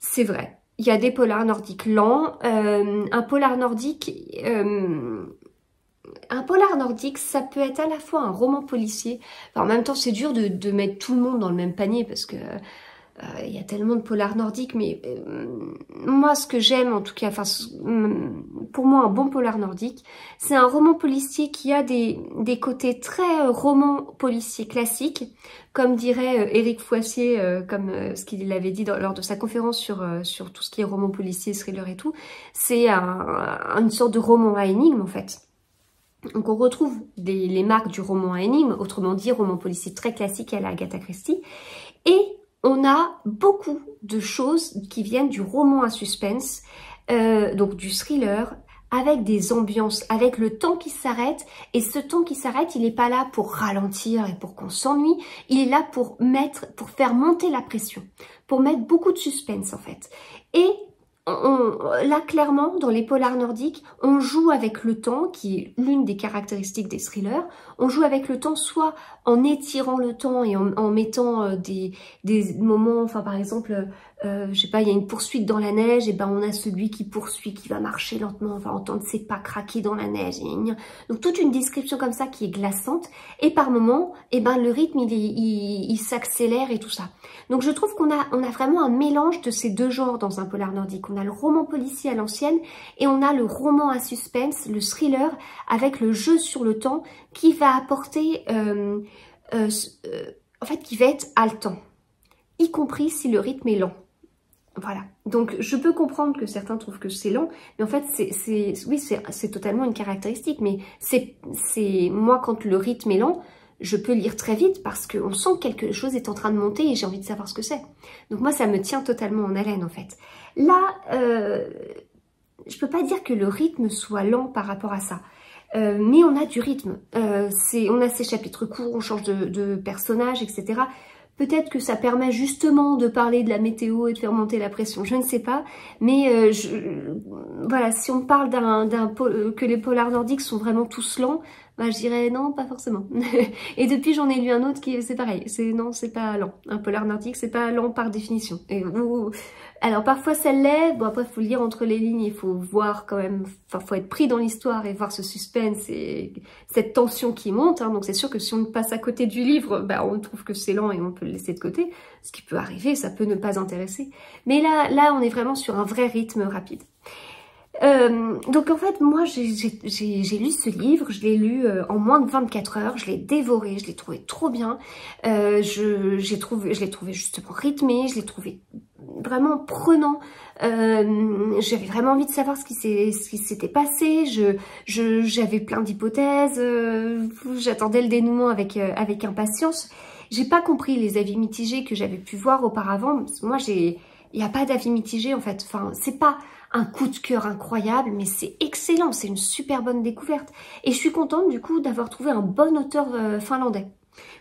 C'est vrai. Il y a des polars nordiques lents. Un polar nordique, ça peut être à la fois un roman policier. Enfin, en même temps, c'est dur de mettre tout le monde dans le même panier parce que il y a tellement de polars nordiques, mais moi ce que j'aime en tout cas, enfin pour moi un bon polar nordique, c'est un roman policier qui a des côtés très roman policier classique, comme dirait Éric Foissier, comme ce qu'il avait dit lors de sa conférence sur tout ce qui est roman policier, thriller et tout, c'est une sorte de roman à énigme en fait. Donc on retrouve les marques du roman à énigme, autrement dit roman policier très classique à la Agatha Christie, et on a beaucoup de choses qui viennent du roman à suspense, donc du thriller, avec des ambiances, avec le temps qui s'arrête. Et ce temps qui s'arrête, il n'est pas là pour ralentir et pour qu'on s'ennuie. Il est là pour faire monter la pression, pour mettre beaucoup de suspense en fait. Et là, clairement, dans les polars nordiques, on joue avec le temps, qui est l'une des caractéristiques des thrillers. On joue avec le temps soit en étirant le temps et en mettant des moments, enfin par exemple, je sais pas, il y a une poursuite dans la neige, et ben on a celui qui poursuit, qui va marcher lentement, on va entendre ses pas craquer dans la neige. Donc toute une description comme ça qui est glaçante. Et par moments, et ben le rythme il s'accélère et tout ça. Donc je trouve qu'on a vraiment un mélange de ces deux genres dans un polar nordique. On a le roman policier à l'ancienne et on a le roman à suspense, le thriller, avec le jeu sur le temps qui va apporter, en fait, qui va être haletant, y compris si le rythme est lent. Voilà, donc je peux comprendre que certains trouvent que c'est lent, mais en fait c'est totalement une caractéristique, mais c'est moi quand le rythme est lent, je peux lire très vite parce qu'on sent que quelque chose est en train de monter et j'ai envie de savoir ce que c'est. Donc moi ça me tient totalement en haleine en fait. Là, je peux pas dire que le rythme soit lent par rapport à ça. Mais on a du rythme, on a ces chapitres courts, on change de personnage, etc. Peut-être que ça permet justement de parler de la météo et de faire monter la pression, je ne sais pas. Mais voilà, si on parle que les polars nordiques sont vraiment tous lents, bah, je dirais non, pas forcément. Et depuis, j'en ai lu un autre qui c'est pareil. Non, c'est pas lent. Un polar nordique, c'est pas lent par définition. Alors parfois ça l'est, bon après il faut lire entre les lignes, il faut voir quand même, enfin faut être pris dans l'histoire et voir ce suspense et cette tension qui monte, hein. Donc c'est sûr que si on passe à côté du livre, bah on trouve que c'est lent et on peut le laisser de côté, ce qui peut arriver, ça peut ne pas intéresser. Mais là on est vraiment sur un vrai rythme rapide. Donc en fait moi j'ai lu ce livre, je l'ai lu en moins de 24 heures, je l'ai dévoré, je l'ai trouvé trop bien, je l'ai trouvé justement rythmé, je l'ai trouvé vraiment prenant, j'avais vraiment envie de savoir ce qui s'était passé, j'avais plein d'hypothèses, j'attendais le dénouement avec impatience. J'ai pas compris les avis mitigés que j'avais pu voir auparavant, parce que moi il n'y a pas d'avis mitigé en fait, enfin c'est pas un coup de cœur incroyable, mais c'est excellent, c'est une super bonne découverte. Et je suis contente du coup d'avoir trouvé un bon auteur finlandais.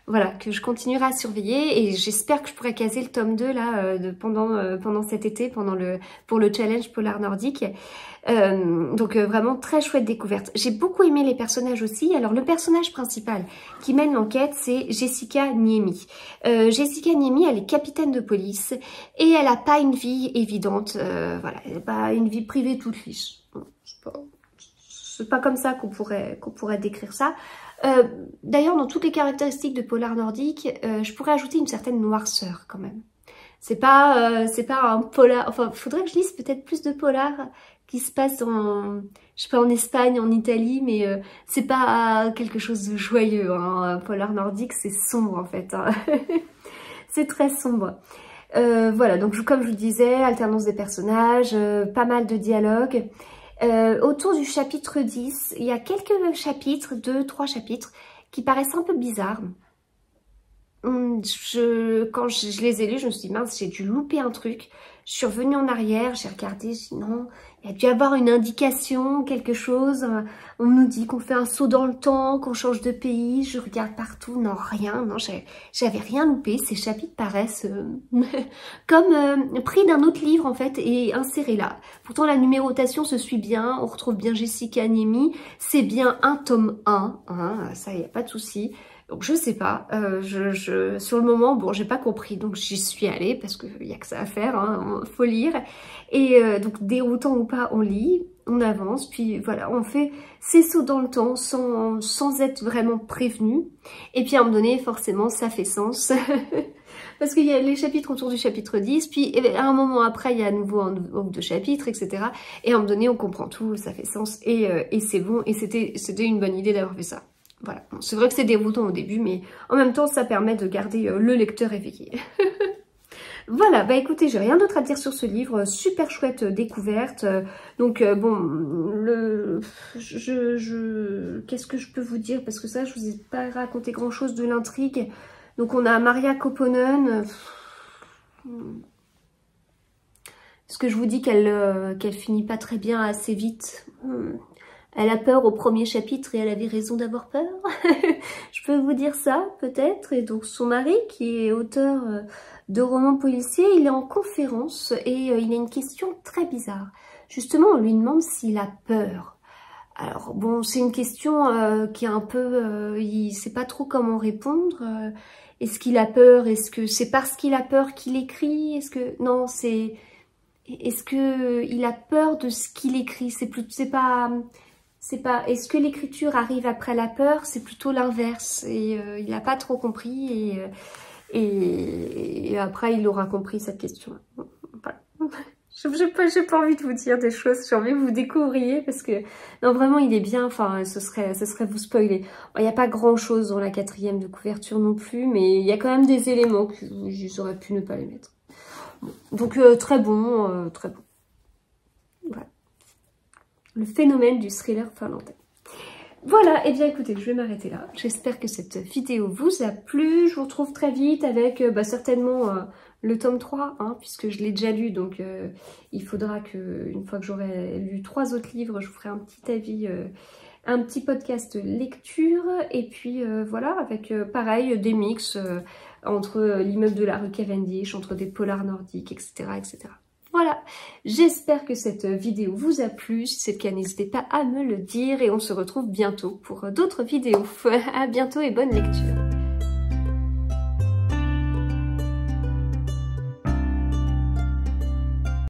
Voilà, que je continuerai à surveiller et j'espère que je pourrai caser le tome 2 là pendant cet été, pour le challenge polar nordique. Donc vraiment très chouette découverte. J'ai beaucoup aimé les personnages aussi. Alors le personnage principal qui mène l'enquête, c'est Jessica Niemi. Jessica Niemi, elle est capitaine de police et elle n'a pas une vie évidente. Voilà, elle n'a pas une vie privée toute lisse. C'est pas comme ça qu'on pourrait décrire ça. D'ailleurs, dans toutes les caractéristiques de polar nordique, je pourrais ajouter une certaine noirceur quand même. C'est pas un polar. Enfin, faudrait que je lise peut-être plus de polars qui se passent je sais pas, en Espagne, en Italie, mais c'est pas quelque chose de joyeux. Hein. Un polar nordique, c'est sombre en fait. Hein. C'est très sombre. Voilà, donc comme je vous disais, alternance des personnages, pas mal de dialogues. Autour du chapitre 10, il y a quelques chapitres, 2-3 chapitres, qui paraissent un peu bizarres. Quand je les ai lus, je me suis dit, mince, j'ai dû louper un truc. Je suis revenue en arrière, j'ai regardé, j'ai dit non, il y a dû y avoir une indication, quelque chose. On nous dit qu'on fait un saut dans le temps, qu'on change de pays. Je regarde partout, non, rien, non, j'avais rien loupé. Ces chapitres paraissent comme pris d'un autre livre en fait et insérés là. Pourtant la numérotation se suit bien, on retrouve bien Jessica Niemi, c'est bien un tome 1, hein, ça y a pas de souci. Donc je sais pas, sur le moment, bon j'ai pas compris, donc j'y suis allée parce qu'il y a que ça à faire, hein, faut lire. Et donc déroutant ou pas, on lit, on avance, puis voilà, on fait ces sauts dans le temps sans être vraiment prévenu. Et puis à un moment donné, forcément, ça fait sens. Parce qu'il y a les chapitres autour du chapitre 10, puis à un moment après, il y a à nouveau un ou deux chapitres, etc. Et à un moment donné, on comprend tout, ça fait sens, et c'est bon, et c'était une bonne idée d'avoir fait ça. Voilà, bon, c'est vrai que c'est déroutant au début, mais en même temps, ça permet de garder le lecteur éveillé. Voilà, bah écoutez, j'ai rien d'autre à dire sur ce livre, super chouette découverte. Donc bon, qu'est-ce que je peux vous dire? Parce que ça, je vous ai pas raconté grand chose de l'intrigue. Donc on a Maria Kopponen. Est-ce que je vous dis qu'elle finit pas très bien assez vite? Elle a peur au premier chapitre et elle avait raison d'avoir peur. Je peux vous dire ça, peut-être. Et donc son mari, qui est auteur de romans policiers, il est en conférence et il a une question très bizarre. Justement, on lui demande s'il a peur. Alors bon, c'est une question qui est un peu... il sait pas trop comment répondre. Est-ce qu'il a peur? Est-ce que c'est parce qu'il a peur qu'il écrit? Est-ce que... Non, c'est... Est-ce que il a peur de ce qu'il écrit? C'est pas... Est-ce que l'écriture arrive après la peur? C'est plutôt l'inverse. Et il n'a pas trop compris. Et après, il aura compris cette question. Voilà. J'ai pas envie de vous dire des choses. J'ai envie que vous découvriez parce que non, vraiment, il est bien. Enfin, ce serait vous spoiler. Il n'y a pas grand-chose dans la 4e de couverture non plus, mais il y a quand même des éléments que j'aurais pu ne pas les mettre. Bon. Donc très bon, très bon. Voilà. Le phénomène du thriller finlandais. Voilà, et bien écoutez, je vais m'arrêter là. J'espère que cette vidéo vous a plu. Je vous retrouve très vite avec certainement le tome 3, hein, puisque je l'ai déjà lu. Donc il faudra que, une fois que j'aurai lu 3 autres livres, je vous ferai un petit avis, un petit podcast lecture. Et puis voilà, avec pareil, des mix entre l'immeuble de la rue Cavendish, entre des polars nordiques, etc. etc. Voilà, j'espère que cette vidéo vous a plu. Si c'est le cas, n'hésitez pas à me le dire et on se retrouve bientôt pour d'autres vidéos. À bientôt et bonne lecture.